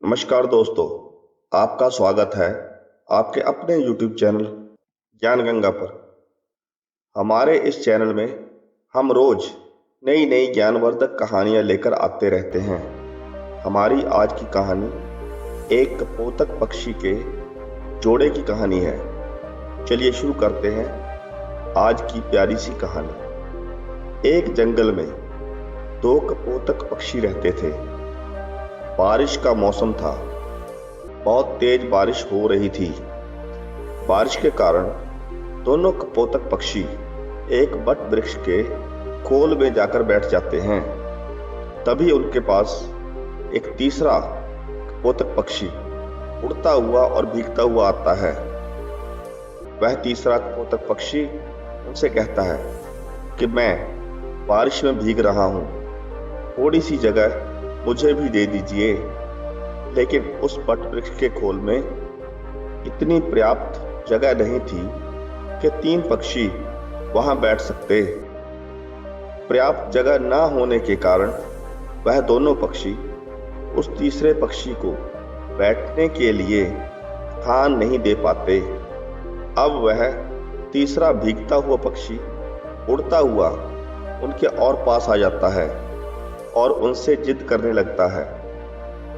नमस्कार दोस्तों, आपका स्वागत है आपके अपने YouTube चैनल ज्ञान गंगा पर। हमारे इस चैनल में हम रोज नई नई ज्ञानवर्धक कहानियां लेकर आते रहते हैं। हमारी आज की कहानी एक कपोतक पक्षी के जोड़े की कहानी है। चलिए शुरू करते हैं आज की प्यारी सी कहानी। एक जंगल में दो कपोतक पक्षी रहते थे। बारिश का मौसम था। बहुत तेज बारिश हो रही थी। बारिश के कारण दोनों कपोतक पक्षी एक वट वृक्ष के खोल में जाकर बैठ जाते हैं। तभी उनके पास एक तीसरा कपोतक पक्षी उड़ता हुआ और भीगता हुआ आता है। वह तीसरा कपोतक पक्षी उनसे कहता है कि मैं बारिश में भीग रहा हूँ, थोड़ी सी जगह मुझे भी दे दीजिए। लेकिन उस वट वृक्ष के खोल में इतनी पर्याप्त जगह नहीं थी कि तीन पक्षी वहां बैठ सकते। पर्याप्त जगह न होने के कारण वह दोनों पक्षी उस तीसरे पक्षी को बैठने के लिए स्थान नहीं दे पाते। अब वह तीसरा भीगता हुआ पक्षी उड़ता हुआ उनके और पास आ जाता है और उनसे जिद करने लगता है।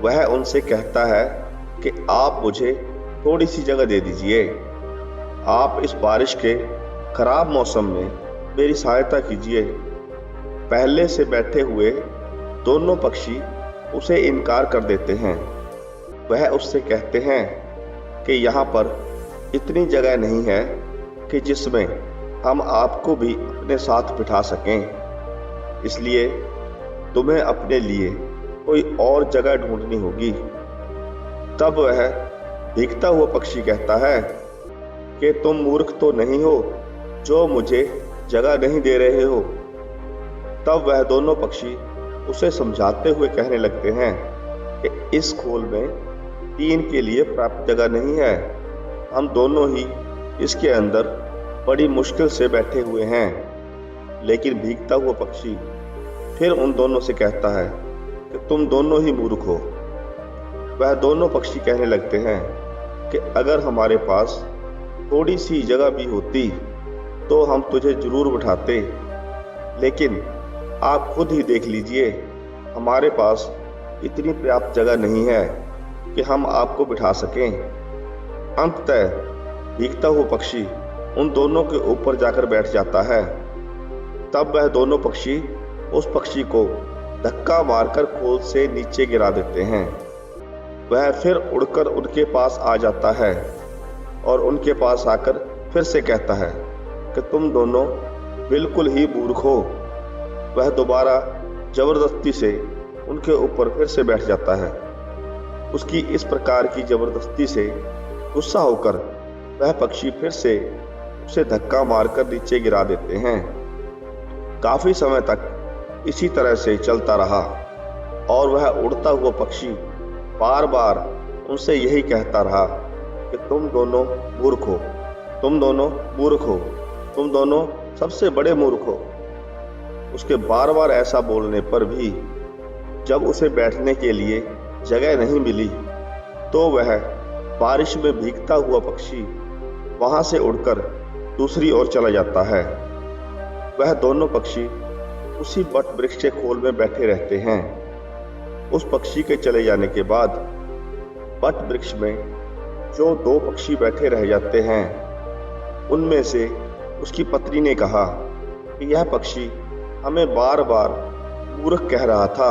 वह उनसे कहता है कि आप मुझे थोड़ी सी जगह दे दीजिए। आप इस बारिश के खराब मौसम में मेरी सहायता कीजिए। पहले से बैठे हुए दोनों पक्षी उसे इनकार कर देते हैं। वह उससे कहते हैं कि यहाँ पर इतनी जगह नहीं है कि जिसमें हम आपको भी अपने साथ बिठा सकें, इसलिए तुम्हें अपने लिए कोई और जगह ढूंढनी होगी। तब वह भीगता हुआ पक्षी कहता है कि तुम मूर्ख तो नहीं हो जो मुझे जगह नहीं दे रहे हो। तब वह दोनों पक्षी उसे समझाते हुए कहने लगते हैं कि इस खोल में तीन के लिए पर्याप्त जगह नहीं है। हम दोनों ही इसके अंदर बड़ी मुश्किल से बैठे हुए हैं। लेकिन भीगता हुआ पक्षी फिर उन दोनों से कहता है कि तुम दोनों ही मूर्ख हो। वह दोनों पक्षी कहने लगते हैं कि अगर हमारे पास थोड़ी सी जगह भी होती तो हम तुझे जरूर बिठाते, लेकिन आप खुद ही देख लीजिए, हमारे पास इतनी पर्याप्त जगह नहीं है कि हम आपको बिठा सकें। अंततः भीगता हुआ पक्षी उन दोनों के ऊपर जाकर बैठ जाता है। तब वह दोनों पक्षी उस पक्षी को धक्का मारकर खोल से नीचे गिरा देते हैं। वह फिर उड़कर उनके पास आ जाता है और उनके पास आकर फिर से कहता है कि तुम दोनों बिल्कुल ही मूर्ख हो। वह दोबारा जबरदस्ती से उनके ऊपर फिर से बैठ जाता है। उसकी इस प्रकार की जबरदस्ती से गुस्सा होकर वह पक्षी फिर से उसे धक्का मारकर नीचे गिरा देते हैं। काफी समय तक इसी तरह से चलता रहा और वह उड़ता हुआ पक्षी बार बार उनसे यही कहता रहा कि तुम दोनों मूर्ख हो, तुम दोनों मूर्ख हो, तुम दोनों सबसे बड़े मूर्ख हो। उसके बार बार ऐसा बोलने पर भी जब उसे बैठने के लिए जगह नहीं मिली तो वह बारिश में भीगता हुआ पक्षी वहां से उड़कर दूसरी ओर चला जाता है। वह दोनों पक्षी उसी वट वृक्ष के खोल में बैठे रहते हैं। उस पक्षी के चले जाने के बाद वट वृक्ष में जो दो पक्षी बैठे रह जाते हैं, उनमें से उसकी पत्नी ने कहा कि यह पक्षी हमें बार बार मूर्ख कह रहा था।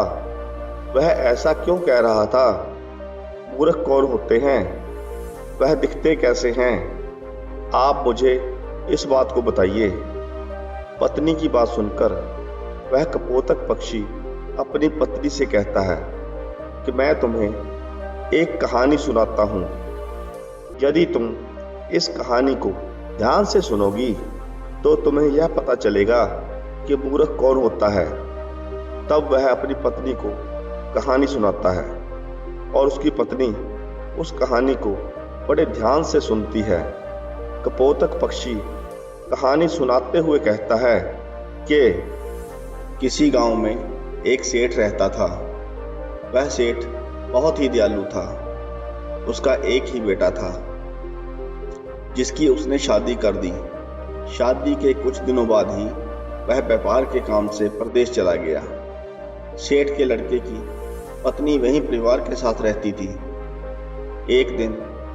वह ऐसा क्यों कह रहा था? मूर्ख कौन होते हैं? वह दिखते कैसे हैं? आप मुझे इस बात को बताइए। पत्नी की बात सुनकर वह कपोतक पक्षी अपनी पत्नी से कहता है कि मैं तुम्हें एक कहानी सुनाता हूँ। यदि तुम इस कहानी को ध्यान से सुनोगी तो तुम्हें यह पता चलेगा कि मूर्ख कौन होता है। तब वह अपनी पत्नी को कहानी सुनाता है और उसकी पत्नी उस कहानी को बड़े ध्यान से सुनती है। कपोतक पक्षी कहानी सुनाते हुए कहता है कि किसी गांव में एक सेठ रहता था। वह सेठ बहुत ही दयालु था। उसका एक ही बेटा था जिसकी उसने शादी कर दी। शादी के कुछ दिनों बाद ही वह व्यापार के काम से प्रदेश चला गया। सेठ के लड़के की पत्नी वहीं परिवार के साथ रहती थी। एक दिन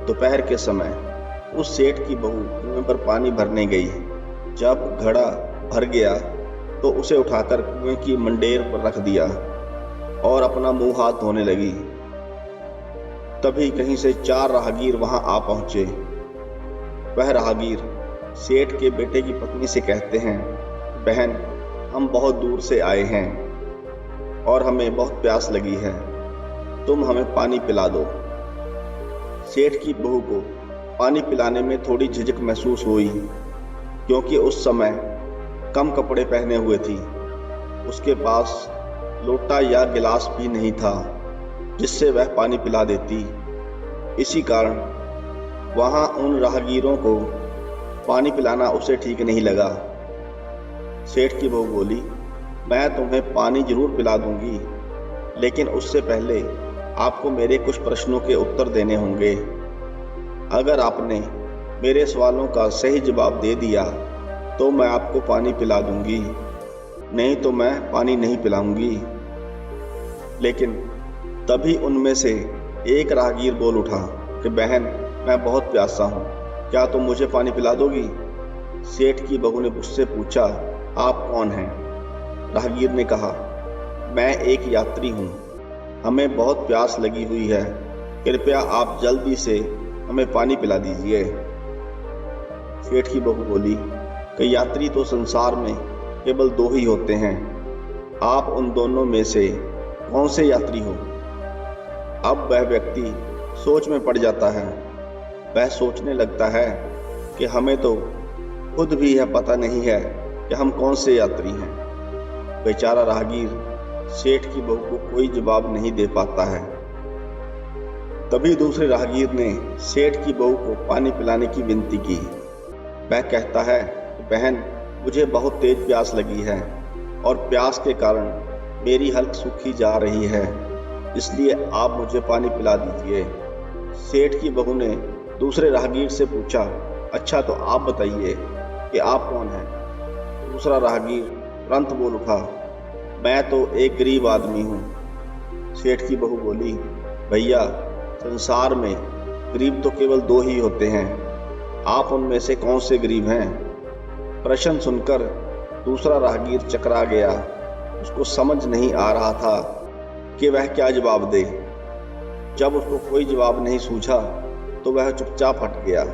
दोपहर के समय उस सेठ की बहू कुएं पर पानी भरने गई। जब घड़ा भर गया तो उसे उठाकर कुएं की मंडेर पर रख दिया और अपना मुंह हाथ धोने लगी। तभी कहीं से 4 राहगीर वहां आ पहुंचे। वह राहगीर सेठ के बेटे की पत्नी से कहते हैं, बहन, हम बहुत दूर से आए हैं और हमें बहुत प्यास लगी है, तुम हमें पानी पिला दो। सेठ की बहू को पानी पिलाने में थोड़ी झिझक महसूस हुई, क्योंकि उस समय कम कपड़े पहने हुए थी। उसके पास लोटा या गिलास भी नहीं था जिससे वह पानी पिला देती। इसी कारण वहां उन राहगीरों को पानी पिलाना उसे ठीक नहीं लगा। सेठ की बहू बोली, मैं तुम्हें पानी जरूर पिला दूंगी, लेकिन उससे पहले आपको मेरे कुछ प्रश्नों के उत्तर देने होंगे। अगर आपने मेरे सवालों का सही जवाब दे दिया तो मैं आपको पानी पिला दूंगी, नहीं तो मैं पानी नहीं पिलाऊंगी। लेकिन तभी उनमें से एक राहगीर बोल उठा कि बहन, मैं बहुत प्यासा हूँ, क्या तुम मुझे पानी पिला दोगी? सेठ की बहू ने मुझसे पूछा, आप कौन हैं? राहगीर ने कहा, मैं एक यात्री हूँ, हमें बहुत प्यास लगी हुई है, कृपया आप जल्दी से हमें पानी पिला दीजिए। सेठ की बहू बोली कि यात्री तो संसार में केवल 2 ही होते हैं, आप उन दोनों में से कौन से यात्री हो? अब वह व्यक्ति सोच में पड़ जाता है। वह सोचने लगता है कि हमें तो खुद भी यह पता नहीं है कि हम कौन से यात्री हैं। बेचारा राहगीर सेठ की बहू को कोई जवाब नहीं दे पाता है। तभी दूसरे राहगीर ने सेठ की बहू को पानी पिलाने की विनती की। वह कहता है, बहन, मुझे बहुत तेज प्यास लगी है और प्यास के कारण मेरी हल्क सूखी जा रही है, इसलिए आप मुझे पानी पिला दीजिए। सेठ की बहू ने दूसरे राहगीर से पूछा, अच्छा तो आप बताइए कि आप कौन हैं? दूसरा राहगीर तुरंत बोल उठा, मैं तो एक गरीब आदमी हूँ। सेठ की बहू बोली, भैया, संसार में गरीब तो केवल 2 ही होते हैं, आप उनमें से कौन से गरीब हैं? प्रश्न सुनकर दूसरा राहगीर चकरा गया। उसको समझ नहीं आ रहा था कि वह क्या जवाब दे। जब उसको कोई जवाब नहीं सूझा तो वह चुपचाप हट गया।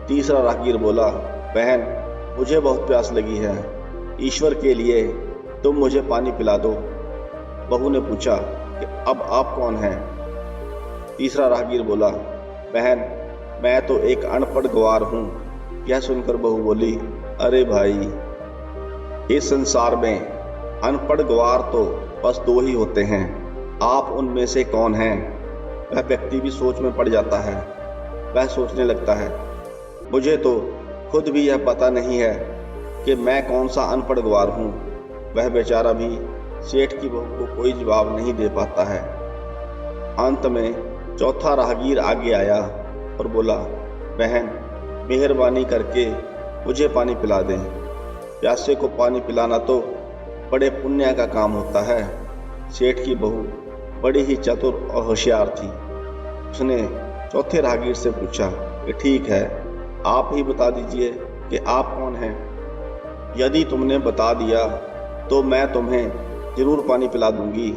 तीसरा राहगीर बोला, बहन, मुझे बहुत प्यास लगी है, ईश्वर के लिए तुम मुझे पानी पिला दो। बहू ने पूछा कि अब आप कौन हैं? तीसरा राहगीर बोला, बहन, मैं तो एक अनपढ़ गवार हूँ। यह सुनकर बहू बोली, अरे भाई, इस संसार में अनपढ़ गवार तो बस 2 ही होते हैं, आप उनमें से कौन हैं? वह व्यक्ति भी सोच में पड़ जाता है। वह सोचने लगता है, मुझे तो खुद भी यह पता नहीं है कि मैं कौन सा अनपढ़ गवार हूँ। वह बेचारा भी सेठ की बहू को कोई जवाब नहीं दे पाता है। अंत में चौथा राहगीर आगे आया और बोला, बहन, मेहरबानी करके मुझे पानी पिला दें। प्यासे को पानी पिलाना तो बड़े पुण्य का काम होता है। सेठ की बहू बड़ी ही चतुर और होशियार थी। उसने चौथे राहगीर से पूछा कि ठीक है, आप ही बता दीजिए कि आप कौन हैं? यदि तुमने बता दिया तो मैं तुम्हें जरूर पानी पिला दूंगी।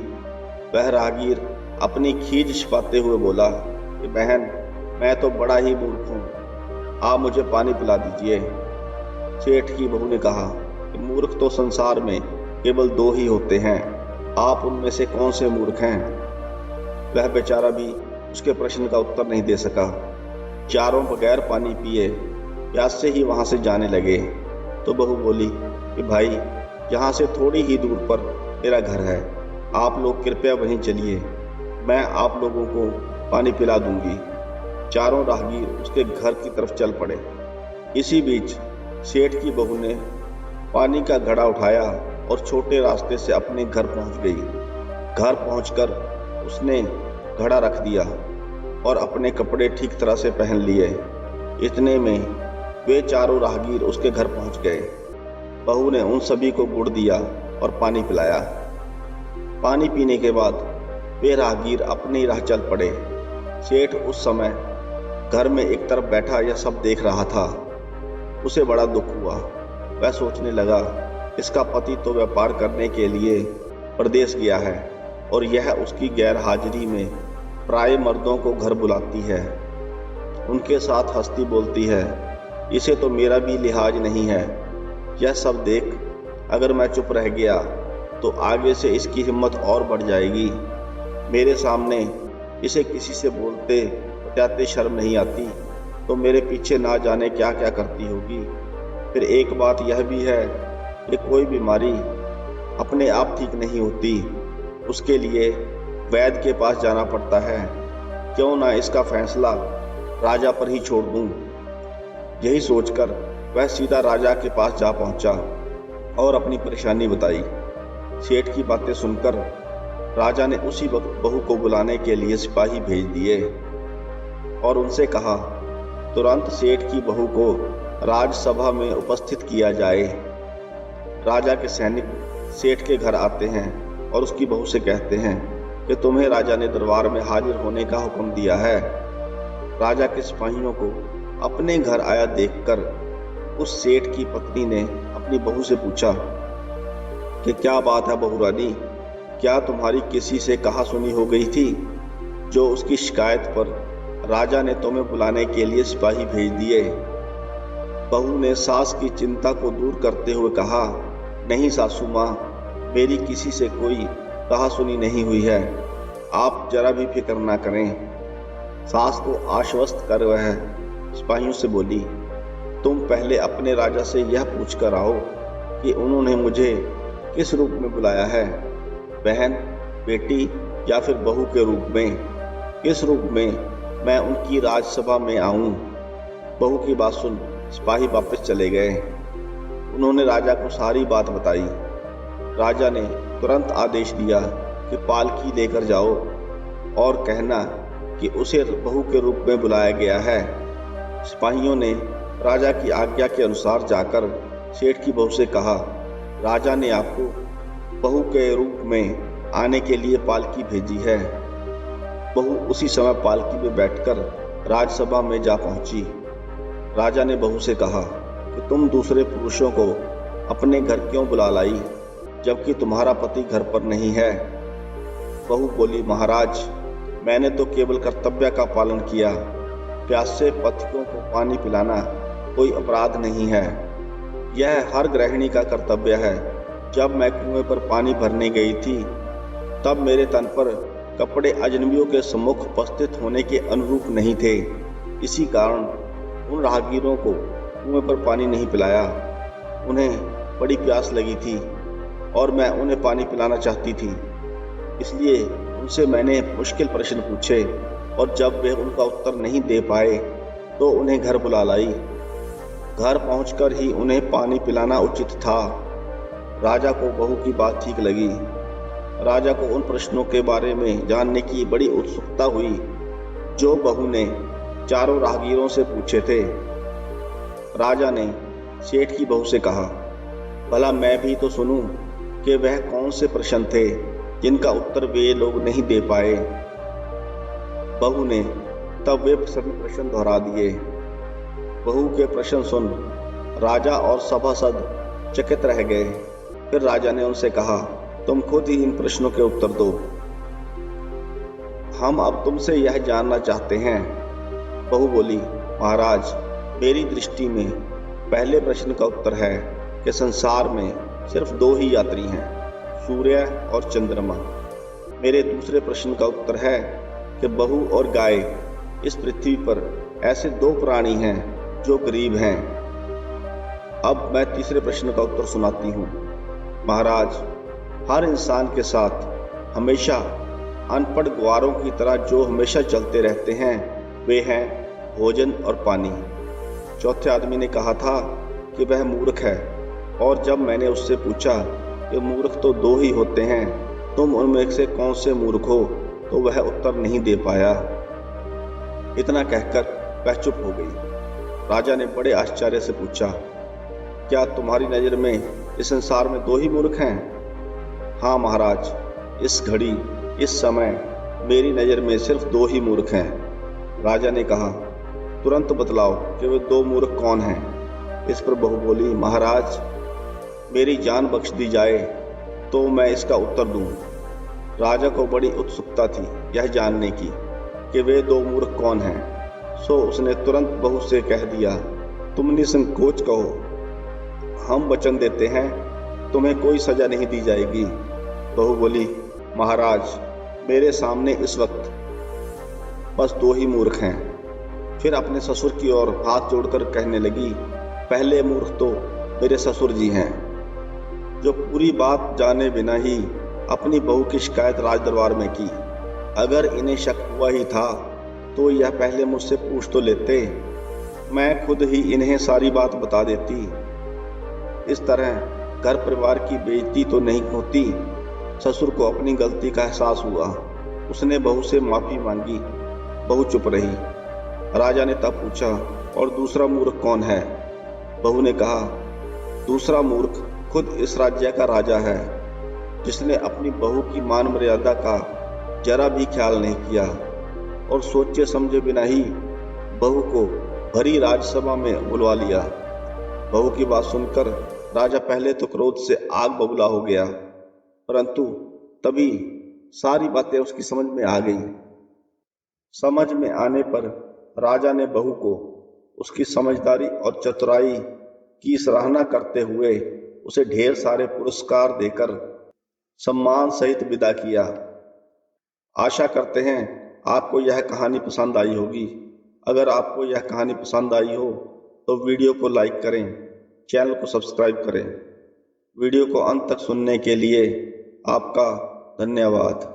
वह राहगीर अपनी खीज छिपाते हुए बोला कि बहन, मैं तो बड़ा ही मूर्ख हूँ, आप मुझे पानी पिला दीजिए। सेठ की बहू ने कहा कि मूर्ख तो संसार में केवल 2 ही होते हैं, आप उनमें से कौन से मूर्ख हैं? वह बेचारा भी उसके प्रश्न का उत्तर नहीं दे सका। चारों बगैर पानी पिए प्यास से ही वहां से जाने लगे तो बहू बोली कि भाई, यहाँ से थोड़ी ही दूर पर मेरा घर है, आप लोग कृपया वहीं चलिए, मैं आप लोगों को पानी पिला दूंगी। चारों राहगीर उसके घर की तरफ चल पड़े। इसी बीच सेठ की बहू ने पानी का घड़ा उठाया और छोटे रास्ते से अपने घर पहुंच गई। घर पहुंचकर उसने घड़ा रख दिया और अपने कपड़े ठीक तरह से पहन लिए। इतने में वे चारों राहगीर उसके घर पहुंच गए। बहू ने उन सभी को गुड़ दिया और पानी पिलाया। पानी पीने के बाद वे राहगीर अपनी राह चल पड़े। सेठ उस समय घर में एक तरफ बैठा यह सब देख रहा था। उसे बड़ा दुख हुआ। वह सोचने लगा, इसका पति तो व्यापार करने के लिए प्रदेश गया है और यह उसकी गैर हाजिरी में पराये मर्दों को घर बुलाती है, उनके साथ हंसती बोलती है। इसे तो मेरा भी लिहाज नहीं है। यह सब देख अगर मैं चुप रह गया तो आगे से इसकी हिम्मत और बढ़ जाएगी। मेरे सामने इसे किसी से बोलते बजाते शर्म नहीं आती तो मेरे पीछे ना जाने क्या क्या करती होगी। फिर एक बात यह भी है कि कोई बीमारी अपने आप ठीक नहीं होती, उसके लिए वैद्य के पास जाना पड़ता है। क्यों ना इसका फैसला राजा पर ही छोड़ दूं। यही सोचकर वह सीधा राजा के पास जा पहुंचा और अपनी परेशानी बताई। सेठ की बातें सुनकर राजा ने उसी वक्त बहू को बुलाने के लिए सिपाही भेज दिए और उनसे कहा, तुरंत सेठ की बहू को राजसभा में उपस्थित किया जाए। राजा के सैनिक सेठ के घर आते हैं और उसकी बहू से कहते हैं कि तुम्हें राजा ने दरबार में हाजिर होने का हुक्म दिया है। राजा के सिपाहियों को अपने घर आया देखकर उस सेठ की पत्नी ने अपनी बहू से पूछा कि क्या बात है बहू रानी, क्या तुम्हारी किसी से कहा सुनी हो गई थी जो उसकी शिकायत पर राजा ने तुम्हें बुलाने के लिए सिपाही भेज दिए। बहू ने सास की चिंता को दूर करते हुए कहा, नहीं सासू माँ, मेरी किसी से कोई कहा सुनी नहीं हुई है, आप जरा भी फिक्र ना करें। सास को आश्वस्त कर वह सिपाहियों से बोली, तुम पहले अपने राजा से यह पूछ कर आओ कि उन्होंने मुझे किस रूप में बुलाया है, बहन, बेटी या फिर बहू के रूप में। किस रूप में मैं उनकी राजसभा में आऊं। बहू की बात सुन सिपाही वापस चले गए। उन्होंने राजा को सारी बात बताई। राजा ने तुरंत आदेश दिया कि पालकी लेकर जाओ और कहना कि उसे बहू के रूप में बुलाया गया है। सिपाहियों ने राजा की आज्ञा के अनुसार जाकर सेठ की बहू से कहा, राजा ने आपको बहू के रूप में आने के लिए पालकी भेजी है। बहू उसी समय पालकी में बैठकर राजसभा में जा पहुंची। राजा ने बहू से कहा कि तुम दूसरे पुरुषों को अपने घर क्यों बुला लाई जबकि तुम्हारा पति घर पर नहीं है। बहू बोली, महाराज, मैंने तो केवल कर्तव्य का पालन किया। प्यासे पथिकों को पानी पिलाना कोई अपराध नहीं है, यह हर गृहिणी का कर्तव्य है। जब मैं कुएं पर पानी भरने गई थी तब मेरे तन पर कपड़े अजनबियों के सम्मुख उपस्थित होने के अनुरूप नहीं थे। इसी कारण उन राहगीरों को कुएं पर पानी नहीं पिलाया। उन्हें बड़ी प्यास लगी थी और मैं उन्हें पानी पिलाना चाहती थी, इसलिए उनसे मैंने मुश्किल प्रश्न पूछे और जब वे उनका उत्तर नहीं दे पाए तो उन्हें घर बुला लाई। घर पहुंचकर ही उन्हें पानी पिलाना उचित था। राजा को बहू की बात ठीक लगी। राजा को उन प्रश्नों के बारे में जानने की बड़ी उत्सुकता हुई जो बहू ने चारों राहगीरों से पूछे थे। राजा ने सेठ की बहू से कहा, भला मैं भी तो सुनूं कि वह कौन से प्रश्न थे जिनका उत्तर वे लोग नहीं दे पाए। बहू ने तब वे सभी प्रश्न दोहरा दिए। बहू के प्रश्न सुन राजा और सभासद चकित रह गए। फिर राजा ने उनसे कहा, तुम खुद ही इन प्रश्नों के उत्तर दो। हम अब तुमसे यह जानना चाहते हैं। बहू बोली, महाराज, मेरी दृष्टि में पहले प्रश्न का उत्तर है कि संसार में सिर्फ दो ही यात्री हैं, सूर्य और चंद्रमा। मेरे दूसरे प्रश्न का उत्तर है कि बहू और गाय इस पृथ्वी पर ऐसे दो प्राणी हैं जो गरीब हैं। अब मैं तीसरे प्रश्न का उत्तर सुनाती हूँ। महाराज, हर इंसान के साथ हमेशा अनपढ़ ग्वारों की तरह जो हमेशा चलते रहते हैं वे हैं भोजन और पानी। चौथे आदमी ने कहा था कि वह मूर्ख है और जब मैंने उससे पूछा कि मूर्ख तो दो ही होते हैं, तुम उनमें से कौन से मूर्ख हो, तो वह उत्तर नहीं दे पाया। इतना कहकर वह चुप हो गई। राजा ने बड़े आश्चर्य से पूछा, क्या तुम्हारी नजर में इस संसार में 2 ही मूर्ख हैं? हाँ महाराज, इस घड़ी, इस समय मेरी नजर में सिर्फ 2 ही मूर्ख हैं। राजा ने कहा, तुरंत बतलाओ कि वे 2 मूर्ख कौन हैं। इस पर बहू बोली, महाराज, मेरी जान बख्श दी जाए तो मैं इसका उत्तर दूं। राजा को बड़ी उत्सुकता थी यह जानने की कि वे 2 मूर्ख कौन हैं, सो उसने तुरंत बहू से कह दिया, तुम निसंकोच कहो, हम वचन देते हैं तुम्हें कोई सजा नहीं दी जाएगी। बहू बोली, महाराज, मेरे सामने इस वक्त बस 2 ही मूर्ख हैं। फिर अपने ससुर की ओर हाथ जोड़कर कहने लगी, पहले मूर्ख तो मेरे ससुर जी हैं, जो पूरी बात जाने बिना ही अपनी बहू की शिकायत राज दरबार में की। अगर इन्हें शक हुआ ही था तो यह पहले मुझसे पूछ तो लेते, मैं खुद ही इन्हें सारी बात बता देती। इस तरह घर परिवार की बेइज्जती तो नहीं होती। ससुर को अपनी गलती का एहसास हुआ। उसने बहू से माफी मांगी। बहू चुप रही। राजा ने तब पूछा, और दूसरा मूर्ख कौन है? बहू ने कहा, दूसरा मूर्ख खुद इस राज्य का राजा है, जिसने अपनी बहू की मान मर्यादा का जरा भी ख्याल नहीं किया और सोचे समझे बिना ही बहू को भरी राजसभा में बुलवा लिया। बहू की बात सुनकर राजा पहले तो क्रोध से आग बबूला हो गया, परंतु तभी सारी बातें उसकी समझ में आ गई। समझ में आने पर राजा ने बहू को उसकी समझदारी और चतुराई की सराहना करते हुए उसे ढेर सारे पुरस्कार देकर सम्मान सहित विदा किया। आशा करते हैं आपको यह कहानी पसंद आई होगी। अगर आपको यह कहानी पसंद आई हो तो वीडियो को लाइक करें, चैनल को सब्सक्राइब करें। वीडियो को अंत तक सुनने के लिए आपका धन्यवाद।